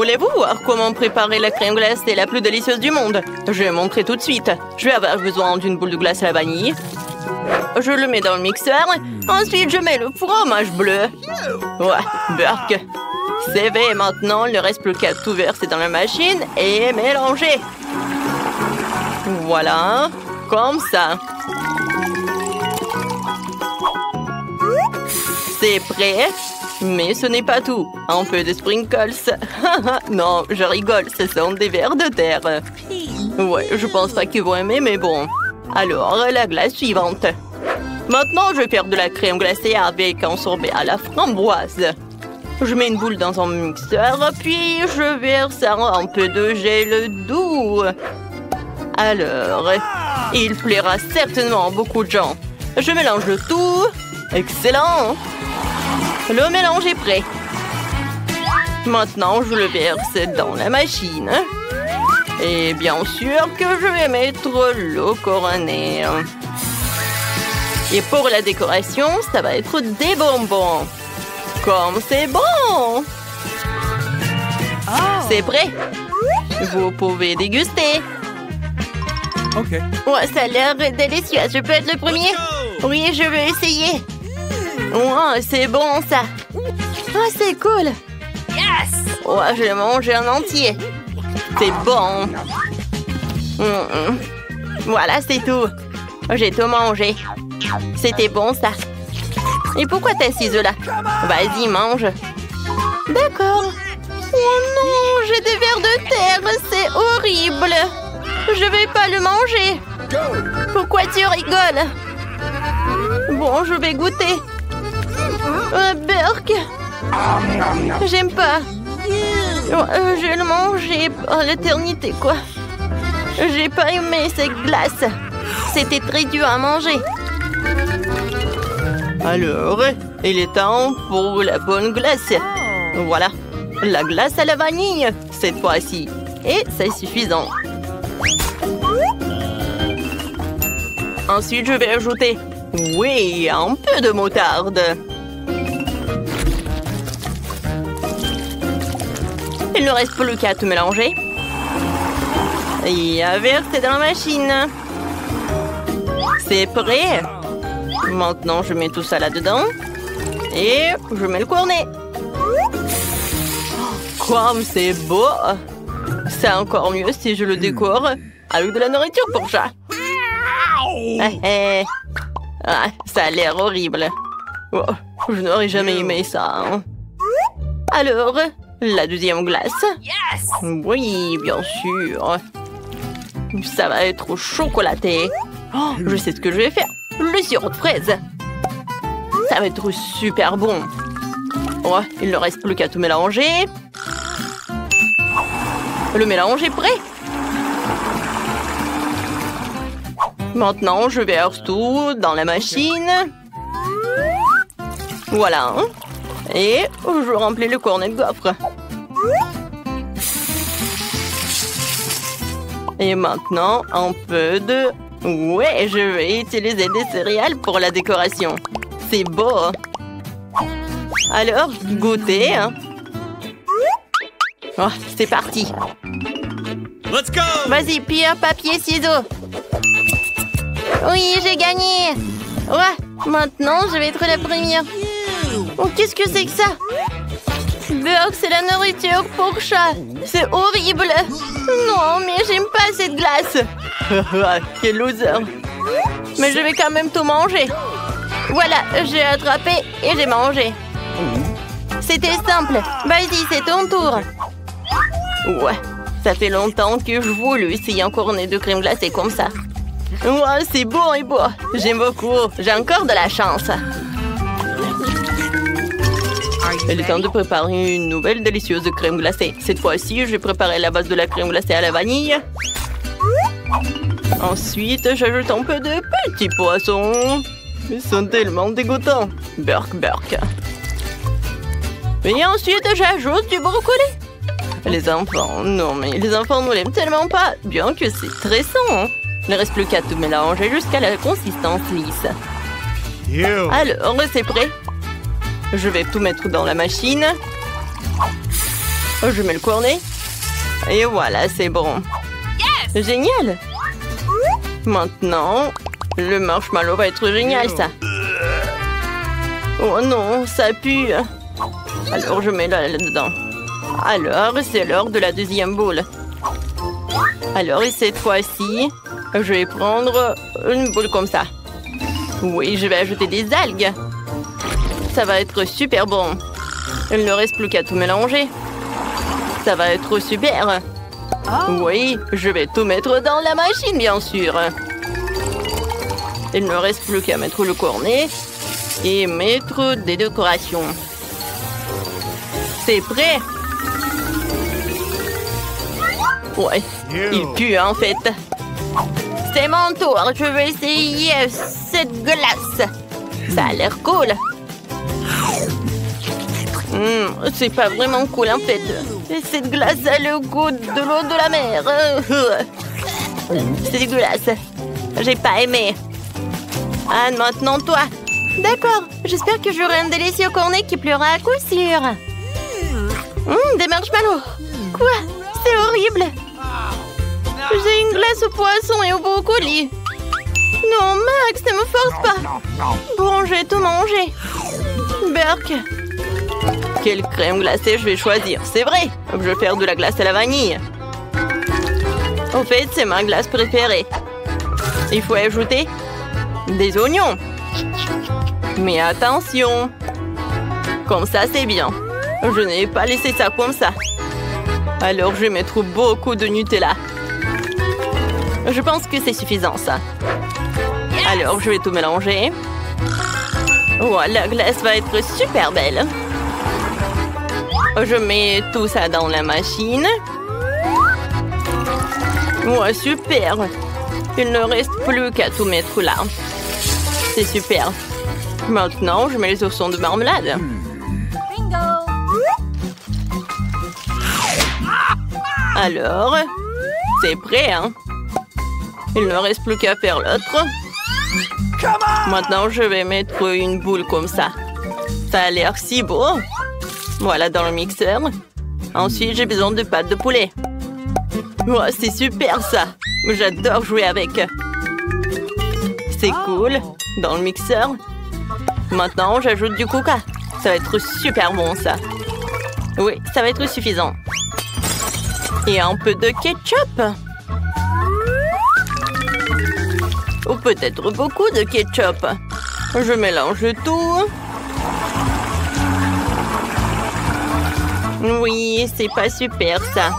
Voulez-vous voir comment préparer la crème glacée la plus délicieuse du monde? Je vais montrer tout de suite. Je vais avoir besoin d'une boule de glace à la vanille. Je le mets dans le mixeur. Ensuite, je mets le fromage bleu. Ouais, Burk. C'est fait. Maintenant, il ne reste plus qu'à tout verser dans la machine et mélanger. Voilà, comme ça. C'est prêt. Mais ce n'est pas tout. Un peu de sprinkles. Non, je rigole, ce sont des vers de terre. Ouais, je pense pas qu'ils vont aimer, mais bon. Alors, la glace suivante. Maintenant, je vais faire de la crème glacée avec un sorbet à la framboise. Je mets une boule dans un mixeur, puis je verse un peu de gel doux. Alors, il plaira certainement à beaucoup de gens. Je mélange le tout. Excellent! Le mélange est prêt. Maintenant, je le verse dans la machine. Et bien sûr que je vais mettre l'eau couronnée. Et pour la décoration, ça va être des bonbons. Comme c'est bon! C'est prêt. Vous pouvez déguster. Ok. Ouais, ça a l'air délicieux. Je peux être le premier? Oui, je veux essayer. Ouais, c'est bon ça. Oh, c'est cool. Yes! Ouais, je vais manger en entier. C'est bon. Voilà, c'est tout. J'ai tout mangé. C'était bon ça. Et pourquoi t'es assise là? Vas-y, mange. D'accord. Oh non, j'ai des vers de terre. C'est horrible. Je vais pas le manger. Pourquoi tu rigoles? Bon, je vais goûter. Burk. J'aime pas. Je vais le manger à l'éternité, quoi. J'ai pas aimé cette glace. C'était très dur à manger. Alors, il est temps pour la bonne glace. Voilà, la glace à la vanille, cette fois-ci. Et c'est suffisant. Ensuite, je vais ajouter, oui, un peu de moutarde. Il ne reste plus qu'à tout mélanger. Et à verser dans la machine. C'est prêt. Maintenant, je mets tout ça là-dedans. Et je mets le cornet. Comme c'est beau! C'est encore mieux si je le décore avec de la nourriture pour chat. Ah, ça a l'air horrible. Oh, je n'aurais jamais aimé ça. Hein. Alors, la deuxième glace. Yes! Oui, bien sûr. Ça va être chocolaté. Oh, je sais ce que je vais faire. Le sirop de fraise. Ça va être super bon. Oh, il ne reste plus qu'à tout mélanger. Le mélange est prêt. Maintenant, je verse tout dans la machine. Voilà. Et je remplis le cornet de gaufre. Et maintenant, un peu de... Ouais, je vais utiliser des céréales pour la décoration. C'est beau. Alors, goûtez. Oh, c'est parti. Let's go! Vas-y, pierre, papier, ciseaux. Oui, j'ai gagné. Ouais, maintenant, je vais être la première. Oh, qu'est-ce que c'est que ça? Burk, c'est la nourriture pour chat. C'est horrible. Non, mais j'aime pas cette glace. Quel loser. Mais je vais quand même tout manger. Voilà, j'ai attrapé et j'ai mangé. C'était simple. Vas-y, c'est ton tour. Ouais, ça fait longtemps que je voulais essayer un cornet de crème glacée comme ça. Ouais, c'est beau et beau. J'aime beaucoup. J'ai encore de la chance. Il est temps de préparer une nouvelle délicieuse crème glacée. Cette fois-ci, je vais préparer la base de la crème glacée à la vanille. Ensuite, j'ajoute un peu de petits poissons. Ils sont tellement dégoûtants. Burk, burk. Et ensuite, j'ajoute du brocoli. Les enfants, non mais les enfants ne l'aiment tellement pas, bien que c'est très sain. Il ne reste plus qu'à tout mélanger jusqu'à la consistance lisse. Alors, c'est prêt. Je vais tout mettre dans la machine. Je mets le cornet. Et voilà, c'est bon. Génial. Maintenant, le marshmallow va être génial, ça. Oh non, ça pue. Alors, je mets là-dedans. Alors, c'est l'heure de la deuxième boule. Alors, et cette fois-ci, je vais prendre une boule comme ça. Oui, je vais ajouter des algues. Ça va être super bon. Il ne reste plus qu'à tout mélanger. Ça va être super. Oui, je vais tout mettre dans la machine, bien sûr. Il ne reste plus qu'à mettre le cornet et mettre des décorations. C'est prêt. Ouais, il pue en fait. C'est mon tour, je vais essayer cette glace. Ça a l'air cool. C'est pas vraiment cool en fait. Cette glace a le goût de l'eau de la mer. C'est dégueulasse. J'ai pas aimé. Ah, maintenant toi. D'accord, j'espère que j'aurai un délicieux cornet qui pleura à coup sûr. Des marshmallows. Quoi? C'est horrible. J'ai une glace au poisson et au brocoli. Non, Max, ne me force pas. Bon, je vais tout manger. Burk. Quelle crème glacée je vais choisir? C'est vrai, je vais faire de la glace à la vanille. En fait, c'est ma glace préférée. Il faut ajouter des oignons. Mais attention. Comme ça, c'est bien. Je n'ai pas laissé ça comme ça. Alors, je vais mettre beaucoup de Nutella. Je pense que c'est suffisant, ça. Alors, je vais tout mélanger. Oh, la glace va être super belle. Je mets tout ça dans la machine. Ouais, super. Il ne reste plus qu'à tout mettre là. C'est super. Maintenant, je mets les oursons de marmelade. Alors, c'est prêt, hein? Il ne reste plus qu'à faire l'autre. Maintenant, je vais mettre une boule comme ça. Ça a l'air si beau. Voilà, dans le mixeur. Ensuite, j'ai besoin de pâte de poulet. Oh, c'est super, ça. J'adore jouer avec. C'est cool. Dans le mixeur. Maintenant, j'ajoute du coca. Ça va être super bon, ça. Oui, ça va être suffisant. Et un peu de ketchup. Ou peut-être beaucoup de ketchup. Je mélange tout. Oui, c'est pas super, ça.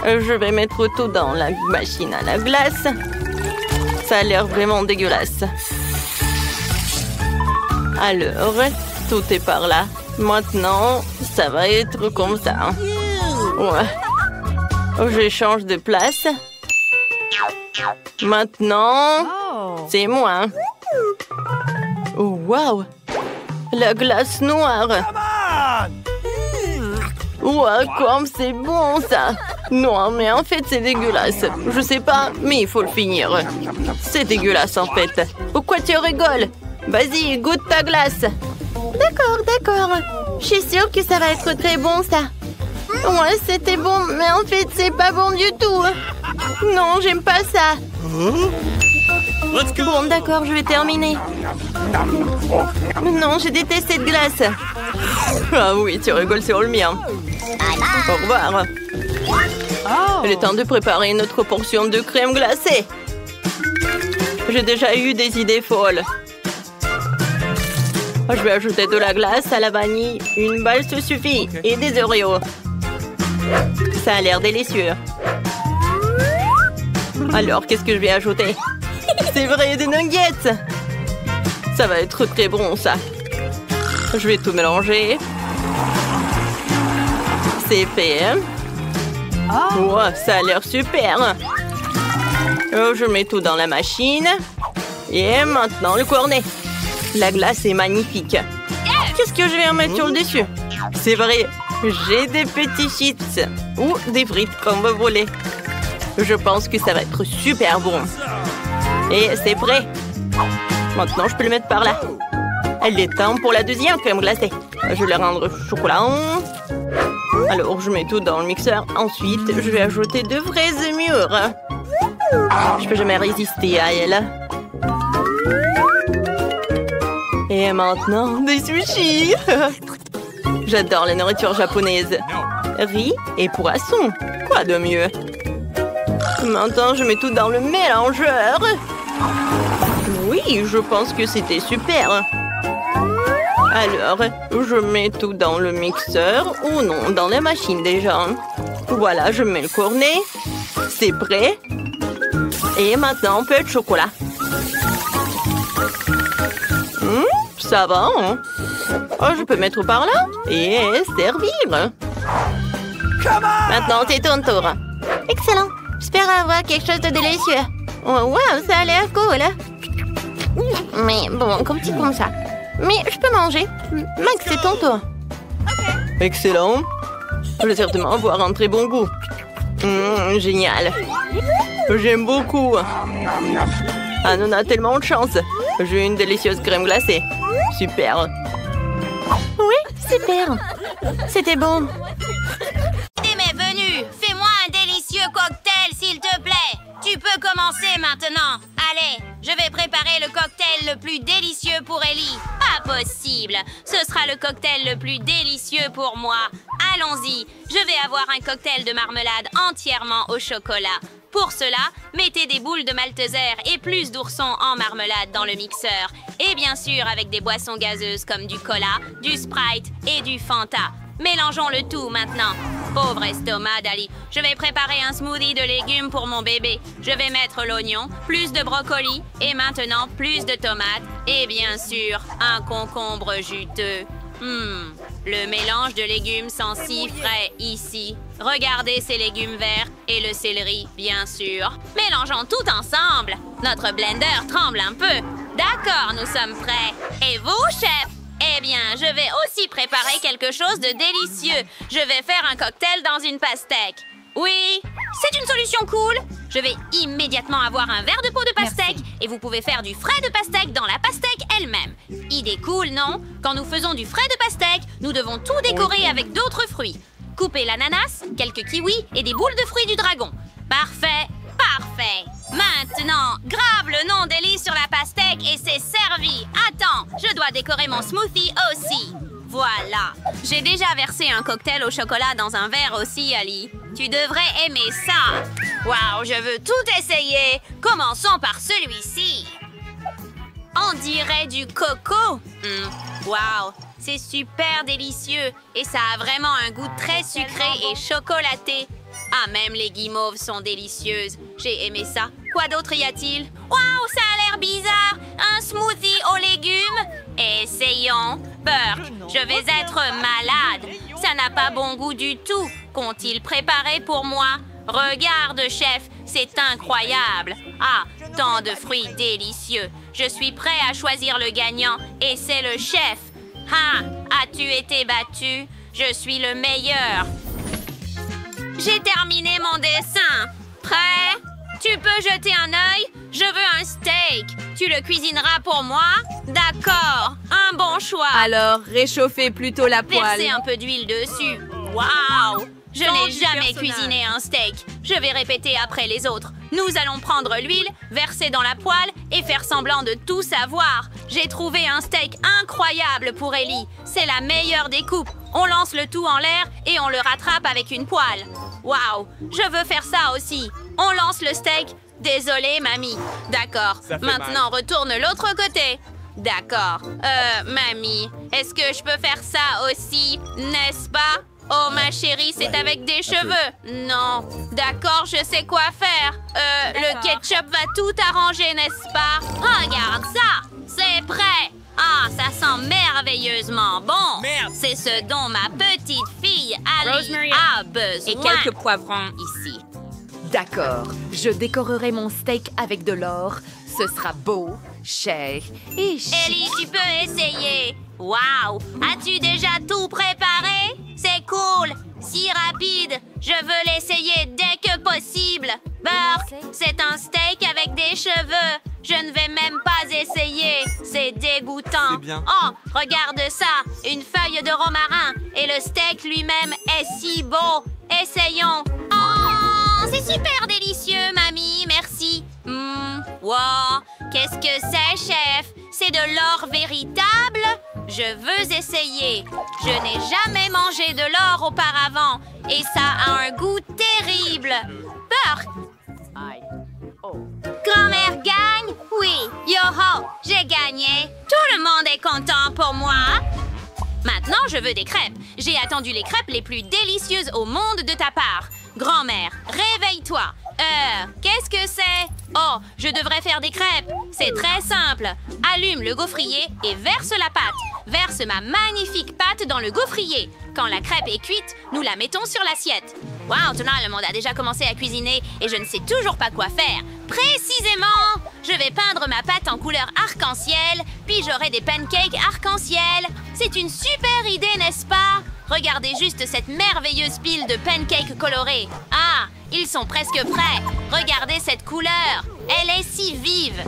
Je vais mettre tout dans la machine à la glace. Ça a l'air vraiment dégueulasse. Alors, tout est par là. Maintenant, ça va être comme ça. Ouais. Je change de place. Maintenant, c'est moi. Oh, wow! La glace noire. Ouais, comme c'est bon, ça. Non, mais en fait, c'est dégueulasse. Je sais pas, mais il faut le finir. C'est dégueulasse, en fait. Pourquoi tu rigoles? Vas-y, goûte ta glace. D'accord, d'accord. Je suis sûre que ça va être très bon, ça. Ouais, c'était bon, mais en fait, c'est pas bon du tout. Non, j'aime pas ça. Bon, d'accord, je vais terminer. Non, je déteste cette glace. Ah oui, tu rigoles sur le mien. Au revoir. Il est temps de préparer une autre portion de crème glacée. J'ai déjà eu des idées folles. Je vais ajouter de la glace à la vanille. Une balle se suffit. Et des Oreos. Ça a l'air délicieux. Alors, qu'est-ce que je vais ajouter? C'est vrai, des nuggets. Ça va être très bon, ça. Je vais tout mélanger. C'est fait. Wow, ça a l'air super. Je mets tout dans la machine. Et maintenant, le cornet. La glace est magnifique. Qu'est-ce que je vais en mettre sur le dessus? C'est vrai, j'ai des petits chips. Ou des frites, comme vous voulez. Je pense que ça va être super bon. Et c'est prêt. Maintenant, je peux le mettre par là. Il est temps pour la deuxième crème glacée. Je vais la rendre chocolat. Alors, je mets tout dans le mixeur. Ensuite, je vais ajouter de vraies mûres. Je peux jamais résister à elle. Et maintenant, des sushis. J'adore la nourriture japonaise. Riz et poisson. Quoi de mieux? Maintenant, je mets tout dans le mélangeur. Oui, je pense que c'était super. Alors, je mets tout dans le mixeur. Ou non, dans la machine déjà. Voilà, je mets le cornet. C'est prêt. Et maintenant, un peu de chocolat. Ça va, hein? Oh, je peux mettre par là et servir. Maintenant, c'est ton tour. Excellent. J'espère avoir quelque chose de délicieux. Oh, wow, ça a l'air cool. Mais bon, comme ça. Mais je peux manger. Max, c'est ton tour. Excellent. Je vais certainement avoir un très bon goût. Génial. J'aime beaucoup. Anne, on a tellement de chance. J'ai une délicieuse crème glacée. Super. Oui, super. C'était bon. M'est venu. Fais-moi un délicieux cocktail, s'il te plaît. Tu peux commencer maintenant. Allez, je vais préparer le cocktail le plus délicieux pour Ellie. Pas possible. Ce sera le cocktail le plus délicieux pour moi. Allons-y. Je vais avoir un cocktail de marmelade entièrement au chocolat. Pour cela, mettez des boules de malteser et plus d'oursons en marmelade dans le mixeur. Et bien sûr, avec des boissons gazeuses comme du cola, du Sprite et du Fanta. Mélangeons le tout maintenant. Pauvre estomac d'Ali. Je vais préparer un smoothie de légumes pour mon bébé. Je vais mettre l'oignon, plus de brocoli et maintenant plus de tomates. Et bien sûr, un concombre juteux. Le mélange de légumes sent si frais ici. Regardez ces légumes verts et le céleri, bien sûr. Mélangeons tout ensemble. Notre blender tremble un peu. D'accord, nous sommes prêts. Et vous, chef? Eh bien, je vais aussi préparer quelque chose de délicieux. Je vais faire un cocktail dans une pastèque. Oui, c'est une solution cool. Je vais immédiatement avoir un verre de peau de pastèque et vous pouvez faire du frais de pastèque dans la pastèque elle-même. Idée cool, non? Quand nous faisons du frais de pastèque, nous devons tout décorer avec d'autres fruits. Couper l'ananas, quelques kiwis et des boules de fruits du dragon. Parfait, parfait. Maintenant, grave le nom d'Ellie sur la pastèque et c'est servi. Attends, je dois décorer mon smoothie aussi. Voilà. J'ai déjà versé un cocktail au chocolat dans un verre aussi, Ali. Tu devrais aimer ça. Waouh, je veux tout essayer. Commençons par celui-ci. On dirait du coco. Waouh, c'est super délicieux. Et ça a vraiment un goût très sucré et chocolaté. Ah, même les guimauves sont délicieuses. J'ai aimé ça. Quoi d'autre y a-t-il? Waouh, ça a l'air bizarre. Un smoothie aux légumes? Essayons. Burke, je vais être malade. Ça n'a pas bon goût du tout. Qu'ont-ils préparé pour moi? Regarde, chef, c'est incroyable. Ah, tant de fruits délicieux. Je suis prêt à choisir le gagnant et c'est le chef. Ah, as-tu été battu? Je suis le meilleur. J'ai terminé mon dessin. Prêt? Tu peux jeter un œil? Je veux un steak. Tu le cuisineras pour moi? D'accord. Un bon choix. Alors, réchauffez plutôt la poêle. Versez un peu d'huile dessus. Waouh! Je n'ai jamais cuisiné un steak. Je vais répéter après les autres. Nous allons prendre l'huile, verser dans la poêle et faire semblant de tout savoir. J'ai trouvé un steak incroyable pour Ellie. C'est la meilleure des coupes. On lance le tout en l'air et on le rattrape avec une poêle. Waouh! Je veux faire ça aussi. On lance le steak. Désolée, mamie. D'accord. Maintenant, retourne l'autre côté. D'accord. Mamie, est-ce que je peux faire ça aussi, n'est-ce pas? Oh, ma chérie, c'est avec des cheveux. Non. D'accord, je sais quoi faire. Le ketchup va tout arranger, n'est-ce pas? Regarde ça. C'est prêt. Ah, ça sent merveilleusement bon. C'est ce dont ma petite fille Ali a besoin. Et quelques poivrons ici. D'accord. Je décorerai mon steak avec de l'or. Ce sera beau, cher et chic. Ellie, tu peux essayer. Waouh! As-tu déjà tout préparé? C'est cool! Si rapide! Je veux l'essayer dès que possible! Burke, c'est un steak avec des cheveux! Je ne vais même pas essayer! C'est dégoûtant. C'est bien. Oh, regarde ça, une feuille de romarin et le steak lui-même est si beau. Essayons. Oh, c'est super délicieux, mamie, merci. Wow, qu'est-ce que c'est, chef? C'est de l'or véritable? Je veux essayer. Je n'ai jamais mangé de l'or auparavant et ça a un goût terrible. Burke! Grand-mère gagne? Oui. Yo-ho, j'ai gagné. Tout le monde est content pour moi. Maintenant, je veux des crêpes. J'ai attendu les crêpes les plus délicieuses au monde de ta part. Grand-mère, réveille-toi. Qu'est-ce que c'est? Oh, je devrais faire des crêpes. C'est très simple. Allume le gaufrier et verse la pâte. Verse ma magnifique pâte dans le gaufrier. Quand la crêpe est cuite, nous la mettons sur l'assiette. Wow, tout le monde a déjà commencé à cuisiner et je ne sais toujours pas quoi faire. Précisément! Je vais peindre ma pâte en couleur arc-en-ciel, puis j'aurai des pancakes arc-en-ciel. C'est une super idée, n'est-ce pas? Regardez juste cette merveilleuse pile de pancakes colorés. Ah, ils sont presque prêts. Regardez cette couleur. Elle est si vive.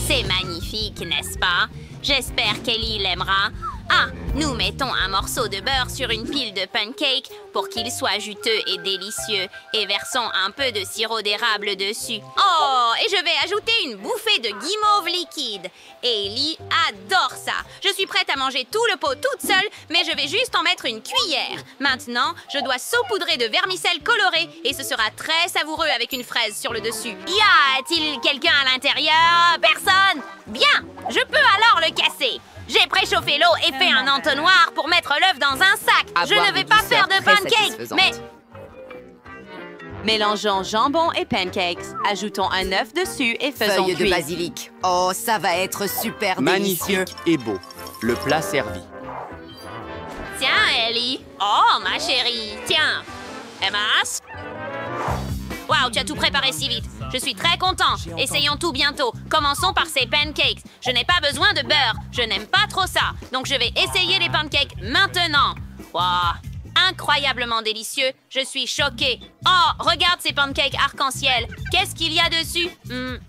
C'est magnifique, n'est-ce pas? J'espère qu'Ellie l'aimera. Ah, nous mettons un morceau de beurre sur une pile de pancakes pour qu'il soit juteux et délicieux et versons un peu de sirop d'érable dessus. Oh, et je vais ajouter une bouffée de guimauve liquide. Ellie adore ça. Je suis prête à manger tout le pot toute seule, mais je vais juste en mettre une cuillère. Maintenant, je dois saupoudrer de vermicelle colorée et ce sera très savoureux avec une fraise sur le dessus. Y a-t-il quelqu'un à l'intérieur? Personne? Bien, je peux alors le casser. J'ai préchauffé l'eau et fait un entonnoir pour mettre l'œuf dans un sac. Je ne vais pas faire de pancakes, mais... Mélangeons jambon et pancakes, ajoutons un œuf dessus et faisons Feuille de cuire. basilic. Oh, ça va être super délicieux. Magnifique et beau. Le plat servi. Tiens, Ellie. Oh, ma chérie. Tiens. Emma. Waouh, tu as tout préparé si vite. Je suis très content. Essayons tout bientôt. Commençons par ces pancakes. Je n'ai pas besoin de beurre. Je n'aime pas trop ça. Donc, je vais essayer les pancakes maintenant. Waouh, incroyablement délicieux. Je suis choquée. Oh, regarde ces pancakes arc-en-ciel. Qu'est-ce qu'il y a dessus?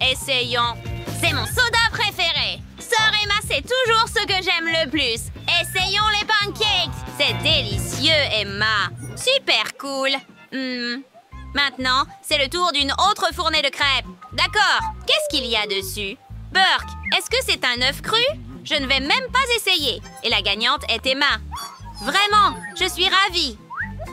Essayons. C'est mon soda préféré. Sœur Emma, c'est toujours ce que j'aime le plus. Essayons les pancakes. C'est délicieux, Emma. Super cool. Maintenant, c'est le tour d'une autre fournée de crêpes. D'accord, qu'est-ce qu'il y a dessus? Burke, est-ce que c'est un œuf cru? Je ne vais même pas essayer. Et la gagnante est Emma. Vraiment, je suis ravie.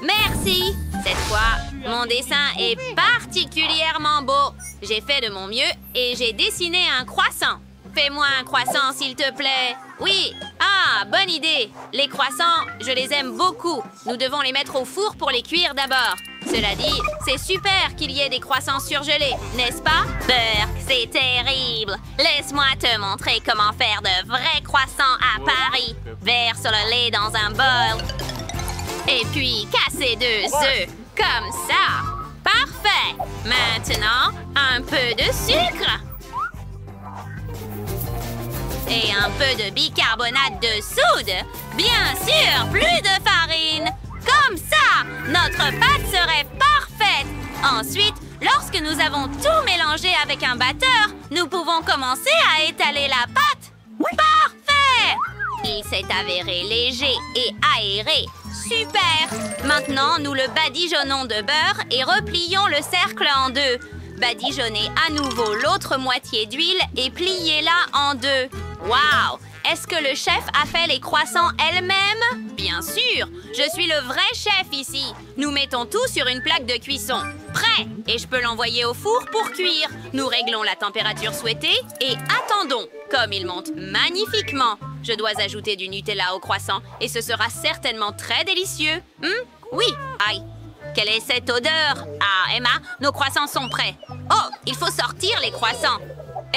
Merci. Cette fois, mon dessin est particulièrement beau. J'ai fait de mon mieux et j'ai dessiné un croissant. Fais-moi un croissant, s'il te plaît. Oui. Ah, bonne idée. Les croissants, je les aime beaucoup. Nous devons les mettre au four pour les cuire d'abord. Cela dit, c'est super qu'il y ait des croissants surgelés, n'est-ce pas? Burke, c'est terrible. Laisse-moi te montrer comment faire de vrais croissants à Paris. Verse le lait dans un bol. Et puis, casser 2 œufs. Comme ça. Parfait. Maintenant, un peu de sucre. Et un peu de bicarbonate de soude. Bien sûr, plus de farine. Comme ça, notre pâte serait parfaite. Ensuite, lorsque nous avons tout mélangé avec un batteur, nous pouvons commencer à étaler la pâte. Parfait! Il s'est avéré léger et aéré. Super! Maintenant, nous le badigeonnons de beurre et replions le cercle en 2. Badigeonnez à nouveau l'autre moitié d'huile et pliez-la en 2. Waouh! Est-ce que le chef a fait les croissants elle-même? Bien sûr! Je suis le vrai chef ici. Nous mettons tout sur une plaque de cuisson. Prêt! Et je peux l'envoyer au four pour cuire. Nous réglons la température souhaitée et attendons. Comme il monte magnifiquement, je dois ajouter du Nutella au croissant et ce sera certainement très délicieux. Oui! Aïe! Quelle est cette odeur? Ah, Emma, nos croissants sont prêts. Oh, il faut sortir les croissants.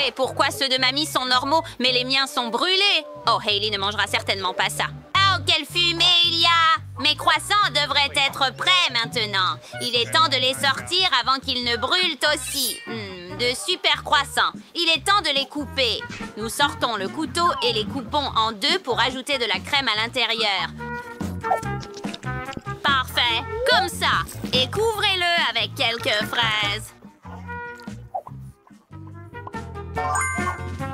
Et pourquoi ceux de mamie sont normaux, mais les miens sont brûlés? Oh, Hailey ne mangera certainement pas ça. Oh, quelle fumée il y a! Mes croissants devraient être prêts maintenant. Il est temps de les sortir avant qu'ils ne brûlent aussi. De super croissants. Il est temps de les couper. Nous sortons le couteau et les coupons en 2 pour ajouter de la crème à l'intérieur. Parfait, comme ça. Et couvrez-le avec quelques fraises.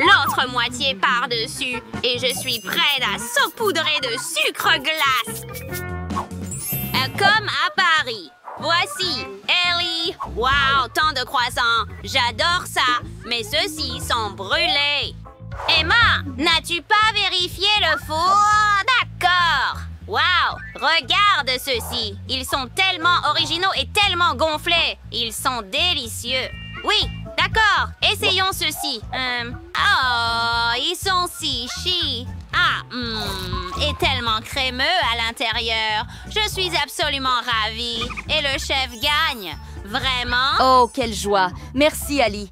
L'autre moitié moitié par-dessus et je suis prête à saupoudrer de sucre glace. Comme à Paris. Voici, Ellie. Wow, tant de croissants. J'adore ça, mais ceux-ci sont brûlés. Emma, n'as-tu pas vérifié le four? D'accord. Wow, regarde ceux-ci. Ils sont tellement originaux et tellement gonflés. Ils sont délicieux. Oui, d'accord. Essayons ceux-ci. Oh, ils sont si chi. Et tellement crémeux à l'intérieur. Je suis absolument ravie. Et le chef gagne. Vraiment? Oh, quelle joie! Merci, Ali.